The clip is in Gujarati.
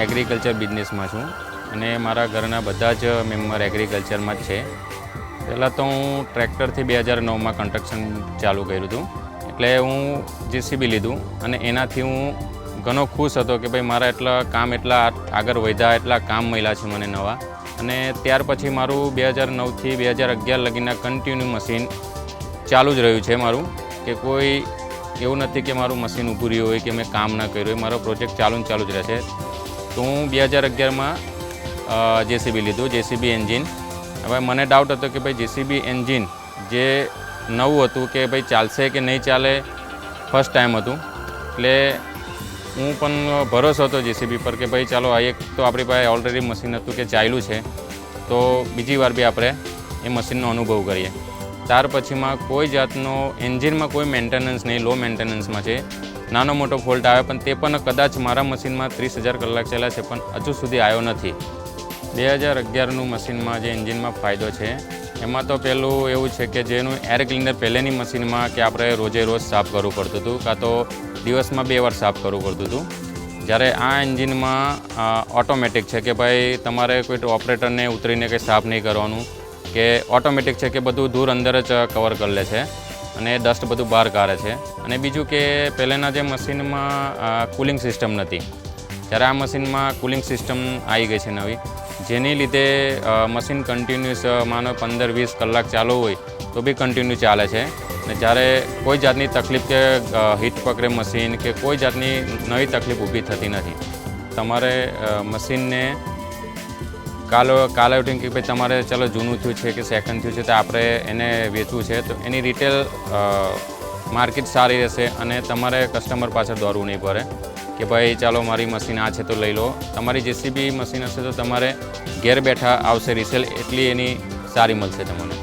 એગ્રીકલ્ચર બિઝનેસમાં છું અને મારા ઘરના બધા જ મેમ્બર એગ્રીકલ્ચરમાં જ છે. પહેલાં તો હું ટ્રેક્ટરથી 2009માં કન્સ્ટ્રક્શન ચાલુ કર્યું હતું. એટલે હું જેસીબી લીધું અને એનાથી હું ઘણો ખુશ હતો કે ભાઈ મારા એટલા આગળ વધ્યા, એટલા કામ મળ્યા છે મને નવા. અને ત્યાર પછી મારું 2009થી 2011 લગીના કન્ટિન્યુ મશીન ચાલુ જ રહ્યું છે મારું, કે કોઈ એવું નથી કે મારું મશીન ઊભું રહ્યું હોય કે મેં કામ ના કર્યું હોય. મારો પ્રોજેક્ટ ચાલુ જ રહેશે. તો હું 2011માં જેસીબી લીધું, જેસીબી એન્જિન. હવે મને ડાઉટ હતો કે ભાઈ જેસીબી એન્જિન જે નવું હતું કે ભાઈ ચાલશે કે નહીં ચાલે, ફર્સ્ટ ટાઈમ હતું. એટલે હું પણ ભરોસો હતો જેસીબી પર કે ભાઈ ચાલો આ એક તો આપણી પાસે ઓલરેડી મશીન હતું કે ચાલ્યું છે, તો બીજી વાર બી આપણે એ મશીનનો અનુભવ કરીએ. ત્યાર પછીમાં કોઈ જાતનો એન્જિનમાં કોઈ મેન્ટેનન્સ નહીં, લો મેન્ટેનન્સમાં છે. નાનો મોટો ફોલ્ટ આવે પણ તે પણ કદાચ મારા મશીનમાં 30,000 કલાક ચાલ્યા છે પણ હજુ સુધી આવ્યો નથી. 2011નું મશીનમાં જે એન્જિનમાં ફાયદો છે એમાં તો પહેલું એવું છે કે જેનું એર ક્લીનર પહેલેની મશીનમાં કે આપણે રોજે રોજ સાફ કરવું પડતું હતું, કાં તો દિવસમાં 2 વાર સાફ કરવું પડતું હતું. જ્યારે આ એન્જિનમાં ઓટોમેટિક છે કે ભાઈ તમારે કોઈ ઓપરેટરને ઉતરીને કંઈ સાફ નહીં કરવાનું, કે ઓટોમેટિક છે કે બધું ધૂળ અંદર જ કવર કરી લે છે અને ડસ્ટ બધું બહાર કાઢે છે. અને બીજું કે પહેલાંના જે મશીનમાં કુલિંગ સિસ્ટમ નથી, ત્યારે આ મશીનમાં કુલિંગ સિસ્ટમ આવી ગઈ છે નવી, જેની લીધે મશીન કન્ટિન્યુઅસ માનો 15-20 કલાક ચાલુ હોય તો બી કન્ટિન્યુ ચાલે છે. ને જ્યારે કોઈ જાતની તકલીફ કે હીટ પકડે મશીન કે કોઈ જાતની નવી તકલીફ ઊભી થતી નથી. તમારે મશીનને કાલે ઉઠીને કે ભાઈ તમારે ચાલો જૂનું થયું છે કે સેકન્ડ થયું છે તો આપણે એને વેચવું છે, તો એની રિટેલ માર્કેટ સારી રહેશે અને તમારે કસ્ટમર પાછળ દોડવું નહીં પડે કે ભાઈ ચાલો મારી મશીન આ છે તો લઈ લો. તમારી જેસીબી મશીન હશે તો તમારે ઘેર બેઠા આવશે રિસેલ, એટલી એની સારી મળશે તમને.